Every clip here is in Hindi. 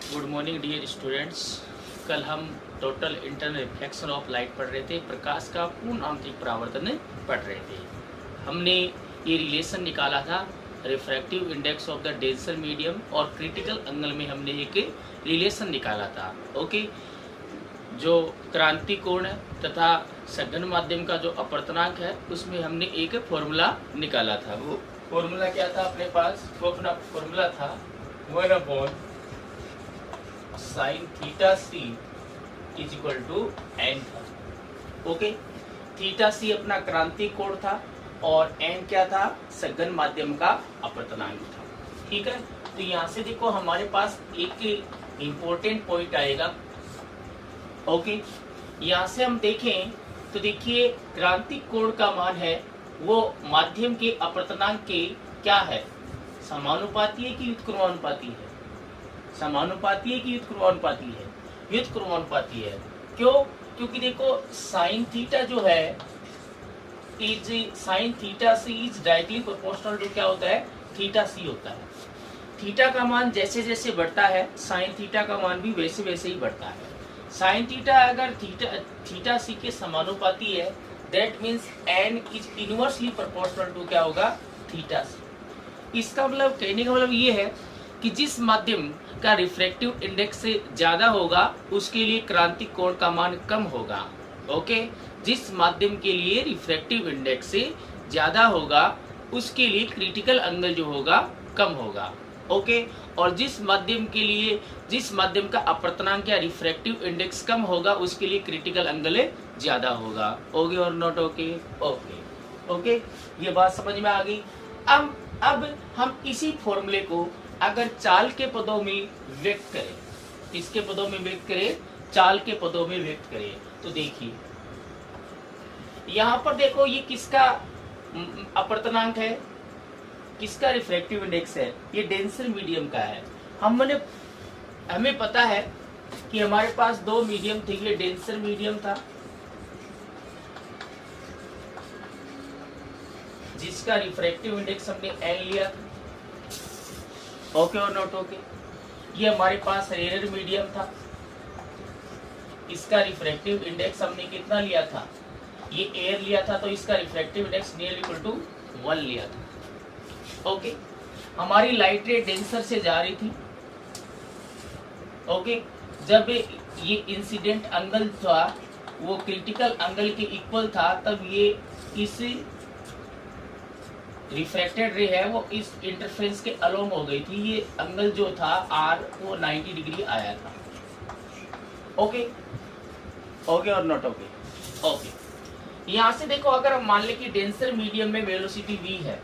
Good morning dear students. कल हम total internal reflection of light पढ़ रहे थे, प्रकाश का पूर्ण आंतरिक परावर्तन पढ़ रहे थे। हमने ये रिलेशन निकाला था refractive index of the denser medium और क्रिटिकल एंगल में हमने एक रिलेशन निकाला था। ओके, जो क्रांति कोण तथा सघन माध्यम का जो अपवर्तनांक है उसमें हमने एक फॉर्मूला निकाला था। वो फॉर्मूला क्या था अपने पास? वो अपना फॉर्मूला था 1/sin theta C is equal to N था। ओके, थीटा सी अपना क्रांति कोण था और एन क्या था? सघन माध्यम का अपवर्तनांक था। ठीक है, तो यहाँ से देखो हमारे पास एक इम्पोर्टेंट पॉइंट आएगा। ओके, यहाँ से हम देखें तो देखिए क्रांतिक कोण का मान है वो माध्यम के अपवर्तनांक के क्या है? समानुपाती है कि व्युत्क्रमानुपाती है? समानुपाती है कि व्युत्क्रमानुपाती है? व्युत्क्रमानुपाती है। क्यों? क्योंकि देखो साइन थीटा जो है is sine theta C is directly proportional to क्या होता है? थीटा सी होता है। थीटा का मान जैसे जैसे बढ़ता है साइन थीटा का मान भी वैसे वैसे ही बढ़ता है। साइन थीटा अगर थीटा सी के समानुपाती है, that means N is inversely proportional to क्या होगा? Theta C. इसका मतलब कहने का मतलब ये है कि जिस माध्यम का रिफ्रैक्टिव इंडेक्स से ज्यादा होगा उसके लिए क्रांतिक कोण का मान कम होगा। ओके, जिस माध्यम के लिए रिफ्रैक्टिव इंडेक्स से ज्यादा होगा उसके लिए क्रिटिकल एंगल जो होगा कम होगा। ओके, और जिस माध्यम का अपवर्तनांक या रिफ्रैक्टिव इंडेक्स कम होगा उसके लिए क्रिटिकल एंगल ज्यादा होगा। ओके और नॉट ओके? ओके ओके, ये बात समझ में आ गई। अब हम इसी फॉर्मूले को अगर चाल के पदों में व्यक्त करें, किसके पदों में व्यक्त करें? चाल के पदों में व्यक्त करें, तो देखिए यहाँ पर देखो ये किसका अपवर्तनांक है, किसका रिफ्रैक्टिव इंडेक्स है? ये डेंसर मीडियम का है। हमें पता है कि हमारे पास दो मीडियम थे, ये डेंसर मीडियम था जिसका रिफ्रैक्टिव इंडेक्स हमने एन लिया था। ओके और नॉट ओके? ये हमारे पास रेयर मीडियम था, इसका रिफ्रैक्टिव इंडेक्स हमने कितना लिया था? ये एयर लिया था, तो इसका refractive index near equal to 1 लिया था। ओके, हमारी लाइट रे डेंसर से जा रही थी। ओके, जब ये इंसिडेंट एंगल था वो क्रिटिकल एंगल के इक्वल था, तब ये इस रिफ्रैक्टेड रे है वो इस इंटरफेरेंस के अलोंग हो गई थी। ये एंगल जो था आर वो 90 डिग्री आया था। ओके ओके और नॉट ओके? ओके, यहाँ से देखो अगर हम मान ले कि डेंसर मीडियम में वेलोसिटी v है,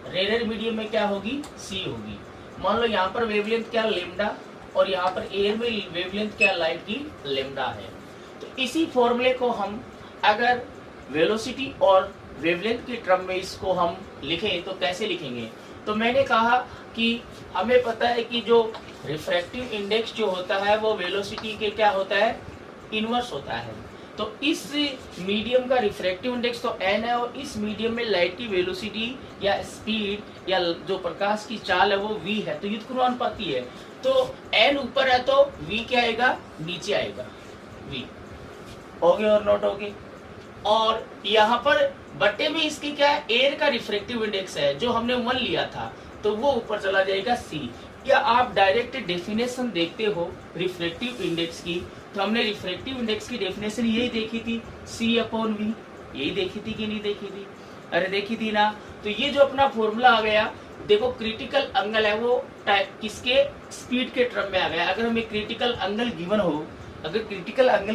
रेयर मीडियम में क्या होगी? c होगी। मान लो यहाँ पर वेवलेंथ क्या? लेमडा, और यहाँ पर एयर में वेवलेंथ क्या? लाइट की लेमडा है। तो इसी फॉर्मूले को हम अगर वेलोसिटी और वेवलेंथ के टर्म में इसको हम लिखें तो कैसे लिखेंगे? तो मैंने कहा कि हमें पता है कि जो रिफ्रैक्टिव इंडेक्स जो होता है वो वेलोसिटी के क्या होता है? इनवर्स होता है। तो इस मीडियम का रिफ्रैक्टिव इंडेक्स तो n है और इस मीडियम में लाइट की वेलोसिटी या स्पीड या जो प्रकाश की चाल है वो v है, तो व्युत्क्रमानुपाती है। तो n ऊपर है तो v क्या आएगा? नीचे आएगा v। ओके और नॉट ओके? और यहाँ पर बट्टे में इसकी क्या है? एयर का रिफ्रैक्टिव इंडेक्स है जो हमने 1 लिया था, तो वो ऊपर चला जाएगा c। या आप डायरेक्ट डेफिनेशन देखते हो रिफ्रैक्टिव इंडेक्स की, तो हमने रिफ्रैक्टिव इंडेक्स की डेफिनेशन यही देखी थी, c/v। यही देखी थी कि नहीं देखी थी? अरे देखी थी ना। तो ये जो अपना फॉर्मूला आ गया, देखो क्रिटिकल एंगल है वो किसके? स्पीड के टर्म में आ गया। अगर हमें क्रिटिकल एंगल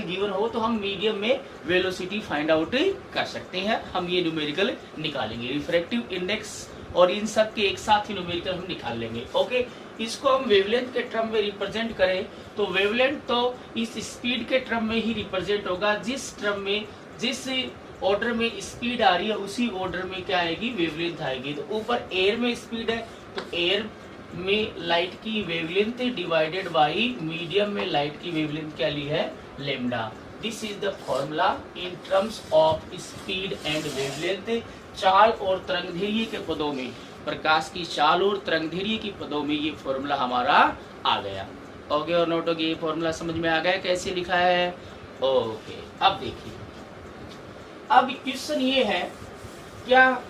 गिवन हो तो हम मीडियम में वेलोसिटी फाइंड आउट कर सकते हैं। हम ये न्यूमेरिकल निकालेंगे, रिफ्रैक्टिव इंडेक्स और इन सब के एक साथ ही न्यूमेरिकल हम निकाल लेंगे। ओके, इसको हम वेवलेंथ के टर्म में रिप्रेजेंट करें तो वेवलेंथ तो इस स्पीड के टर्म में ही रिप्रेजेंट होगा। जिस ऑर्डर में स्पीड आ रही है उसी ऑर्डर में क्या आएगी? वेवलेंथ आएगी। तो ऊपर एयर में स्पीड है तो एयर में लाइट की वेवलेंथ डिवाइडेड बाई मीडियम में लाइट की वेवलेंथ क्या ली है? Lambda. This is the formula in terms of speed and wavelength. चाल और तरंगदैर्घ्य के पदों में, प्रकाश की चाल और तरंगदैर्घ्य के पदों में ये फॉर्मूला हमारा आ गया। ओके और नोट होगी, फॉर्मूला समझ में आ गया कैसे लिखा है? ओके, अब देखिए, अब क्वेश्चन ये है, क्या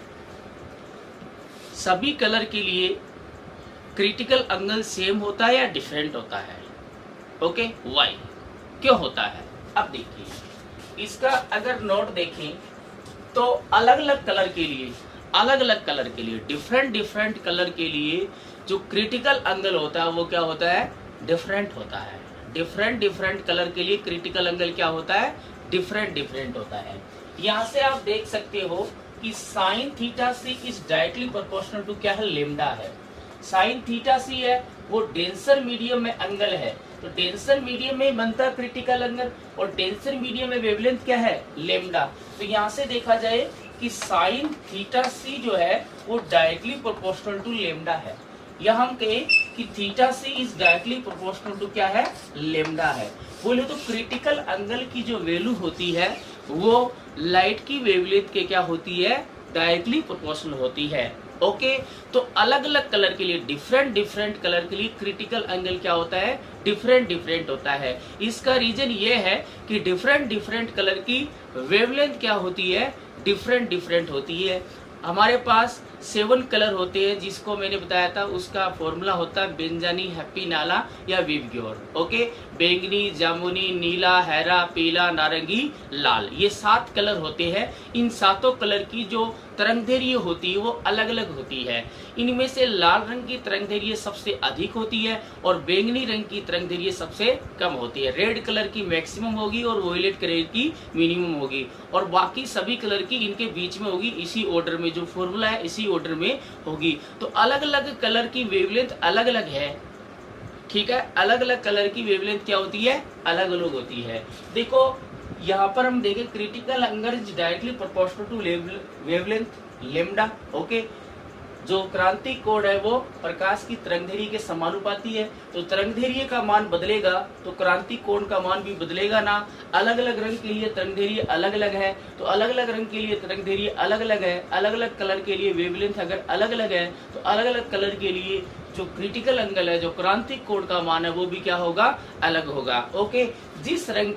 सभी कलर के लिए क्रिटिकल एंगल सेम होता है या डिफरेंट होता है? ओके, वाई, क्यों होता है? अब देखिए, इसका अगर नोट देखें तो अलग अलग कलर के लिए डिफरेंट कलर के लिए जो क्रिटिकल एंगल होता है वो क्या होता है? डिफरेंट होता है। डिफरेंट कलर के लिए क्रिटिकल एंगल क्या होता है? डिफरेंट होता है। यहाँ से आप देख सकते हो कि sine theta C is directly proportional to क्या है? लेमडा है। साइन थीटा सी है वो डेंसर मीडियम में एंगल है, तो डेंसर मीडियम में बनता है क्रिटिकल एंगल, और डेंसर मीडियम में वेवलेंथ क्या है? लेमडा। तो यहाँ से देखा जाए कि साइन थीटा सी जो है वो डायरेक्टली प्रोपोर्शनल टू लेमडा है, या हम कहें कि theta C is directly proportional to क्या है? लेमडा है। बोले तो क्रिटिकल एंगल की जो वैल्यू होती है वो लाइट की वेवलेंथ के क्या होती है? डायरेक्टली प्रोपोर्शनल होती है। ओके, तो अलग अलग कलर के लिए डिफरेंट कलर के लिए क्रिटिकल एंगल क्या होता है? डिफरेंट होता है। इसका रीजन ये है कि डिफरेंट कलर की वेवलेंथ क्या होती है? डिफरेंट होती है। हमारे पास 7 कलर होते हैं, जिसको मैंने बताया था, उसका फॉर्मूला होता है बेंजानी, हैप्पी, नाला या विवग्योर। ओके, बैंगनी, जामुनी, नीला, हरा, पीला, नारंगी, लाल, ये 7 कलर होते हैं। इन 7 कलर की जो तरंगदैर्घ्य होती है वो अलग अलग होती है। इनमें से लाल रंग की तरंगदैर्घ्य सबसे अधिक होती है और बैंगनी रंग की तरंगदैर्घ्य सबसे कम होती है। रेड कलर की मैक्सिमम होगी और वॉयलेट कलर की मिनिमम होगी, और बाकी सभी कलर की इनके बीच में होगी। इसी ऑर्डर में जो फॉर्मूला है इसी ऑर्डर में होगी। तो अलग अलग कलर की वेवलेंथ अलग अलग है, ठीक है? अलग अलग कलर की वेवलेंथ क्या होती है? अलग अलग होती है। देखो यहाँ पर हम देखें, critical angle is directly proportional to wavelength lambda. Okay, जो क्रांति कोण है वो प्रकाश की तरंगदैर्घ्य के समानुपाती है, तो तरंगदैर्घ्य का मान बदलेगा तो क्रांति कोण का मान भी बदलेगा ना। अलग अलग रंग के लिए तरंगदैर्घ्य अलग अलग है, तो अलग अलग रंग के लिए तरंगदैर्घ्य अलग अलग है। अलग अलग कलर के लिए वेवलेंथ अगर अलग अलग है तो अलग अलग कलर के लिए जो क्रिटिकल एंगल है, जो क्रांतिक कोण का मान है, वो भी क्या होगा? अलग होगा। ओके, जिस रंग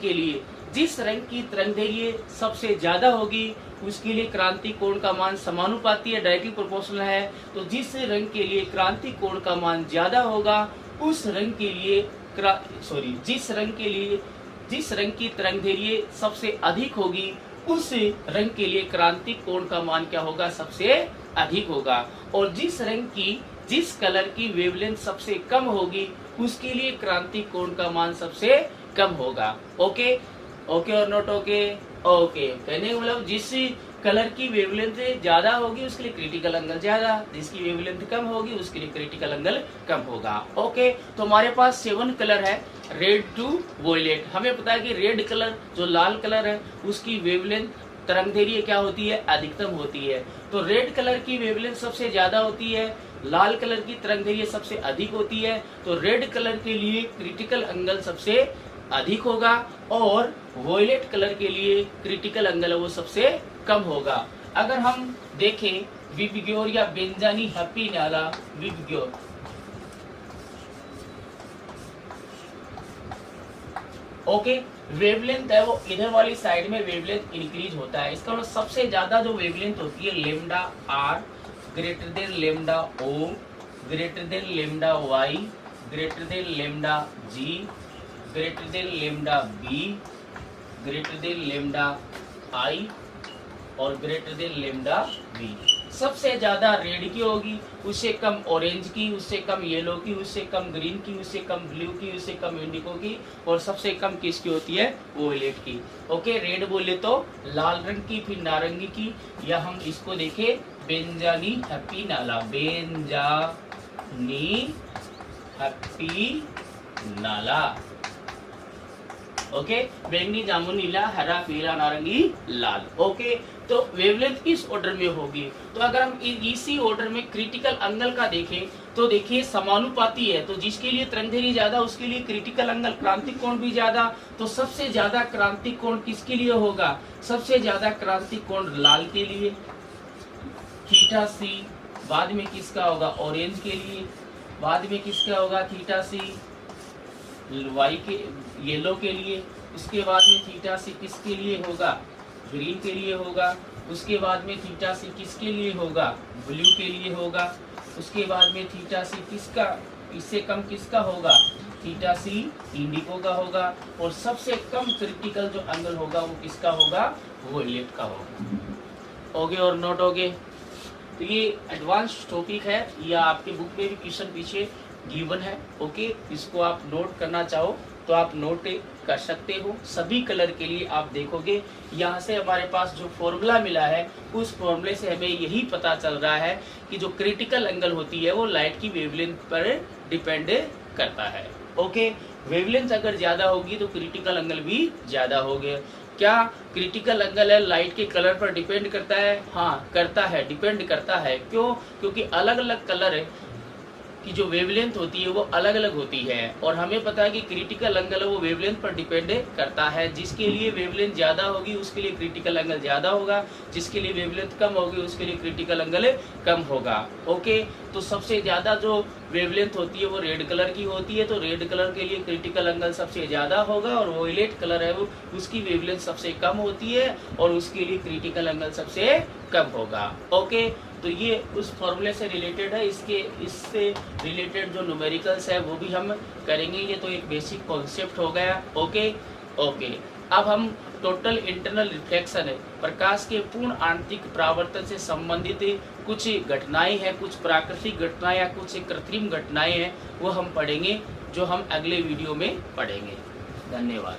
की तरंगदैर्घ्य सबसे ज्यादा होगी उसके लिए क्रांति कोण का मान समानुपाती है, डायरेक्टली प्रोपोर्शनल है। तो जिस रंग के लिए क्रांति कोण का मान ज्यादा होगा उस रंग के लिए जिस रंग की तरंगदैर्घ्य सबसे अधिक होगी उस रंग के लिए क्रांति कोण का मान क्या होगा? सबसे अधिक होगा। और जिस कलर की वेवलेंथ सबसे कम होगी उसके लिए क्रांति कोण का मान सबसे कम होगा। ओके और नोट ओके, कहने का मतलब जिस कलर की वेवलेंथ ज्यादा होगी उसके लिए क्रिटिकल एंगल ज्यादा, जिसकी वेवलेंथ कम होगी उसके लिए क्रिटिकल एंगल कम होगा। ओके, तो हमारे पास 7 कलर है, रेड टू वॉयलेट। हमें पता है कि रेड कलर जो लाल कलर है उसकी वेवलेंथ तरंगदैर्घ्य क्या होती है? अधिकतम होती है। तो रेड कलर की वेवलेंथ सबसे ज्यादा होती है, लाल कलर की तरंगदैर्घ्य सबसे अधिक होती है। तो रेड कलर के लिए क्रिटिकल एंगल सबसे अधिक होगा और वॉयलेट कलर के लिए क्रिटिकल एंगल वो सबसे कम होगा। अगर हम देखें विवग्योर या बेंजानी, हैप्पी, नाला, विवग्योर, ओके, वेवलेंथ है वो इधर वाली साइड में वेवलेंथ इंक्रीज होता है। इसका मतलब सबसे ज्यादा जो वेवलेंथ होती है lambda R greater than lambda O greater than lambda Y greater than lambda G greater than lambda B greater than lambda I और ग्रेटर देन लेमडा बी। सबसे ज्यादा रेड की होगी, उससे कम ऑरेंज की, उससे कम येलो की, उससे कम ग्रीन की, उससे कम ब्लू की, उससे कम इंडिगो की, और सबसे कम किसकी होती है? वोयलेट की। ओके, रेड बोले तो लाल रंग की, फिर नारंगी की, या हम इसको देखें बेंजानी, हैप्पी, नाला, बेंजानी, हैप्पी, नाला। ओके, बैंगनी, जामुन, नीला, हरा, पीला, नारंगी, लाल। ओके, तो वेवलेंथ किस ऑर्डर में होगी? तो अगर हम इसी ऑर्डर में क्रिटिकल एंगल का देखें तो देखिए समानुपाती है, तो जिसके लिए तरंगदैर्घ्य ज्यादा उसके लिए क्रिटिकल एंगल क्रांतिक कोण भी ज्यादा। तो सबसे ज्यादा क्रांतिक कोण किसके लिए होगा? सबसे ज्यादा क्रांतिक कोण लाल के लिए, थीटा सी। बाद में किसका होगा? ऑरेंज के लिए। बाद में किसका होगा? थीटा सी। वाई के येलो के लिए, उसके बाद में थीटा सी किसके लिए होगा, ग्रीन के लिए होगा, उसके बाद में थीटा सी किसके लिए होगा, ब्लू के लिए होगा, उसके बाद में थीटा सी किसका, इससे कम किसका होगा, थीटा सी इंडिगो का होगा, और सबसे कम क्रिटिकल जो एंगल होगा वो किसका होगा, वो वोयलेट का होगा। ओके और नोट ओके। तो ये एडवांस टॉपिक है, या आपके बुक में भी क्वेश्चन पीछे गिवन है। ओके, इसको आप नोट करना चाहो तो आप नोट कर सकते हो। सभी कलर के लिए आप देखोगे, यहाँ से हमारे पास जो फॉर्मूला मिला है उस फॉर्मूले से हमें यही पता चल रहा है कि जो क्रिटिकल एंगल होती है वो लाइट की वेवलेंथ पर डिपेंड करता है। ओके, वेवलेंथ अगर ज्यादा होगी तो क्रिटिकल एंगल भी ज्यादा होगा। क्या क्रिटिकल एंगल है लाइट के कलर पर डिपेंड करता है? हाँ करता है, डिपेंड करता है। क्यों? क्योंकि अलग अलग कलर की जो वेवलेंथ होती है वो अलग अलग होती है, और हमें पता है कि क्रिटिकल एंगल है वो वेवलेंथ पर डिपेंड करता है। जिसके लिए वेवलेंथ ज्यादा होगी उसके लिए क्रिटिकल एंगल ज्यादा होगा, जिसके लिए वेवलेंथ कम होगी उसके लिए क्रिटिकल एंगल कम होगा। ओके, तो सबसे ज्यादा जो वेवलेंथ होती है वो रेड कलर की होती है, तो रेड कलर के लिए क्रिटिकल एंगल सबसे ज्यादा होगा, और वोयलेट कलर है वो उसकी वेवलेंथ सबसे कम होती है और उसके लिए क्रिटिकल एंगल सबसे कम होगा। ओके, तो ये उस फॉर्मूले से रिलेटेड है। इससे रिलेटेड जो न्यूमेरिकल्स है वो भी हम करेंगे। ये तो एक बेसिक कॉन्सेप्ट हो गया। ओके ओके, अब हम टोटल इंटरनल रिफ्लेक्शन है, प्रकाश के पूर्ण आंतरिक परावर्तन से संबंधित कुछ घटनाएं हैं, कुछ प्राकृतिक घटनाएं या कुछ कृत्रिम घटनाएं हैं, वो हम पढ़ेंगे, जो हम अगले वीडियो में पढ़ेंगे। धन्यवाद।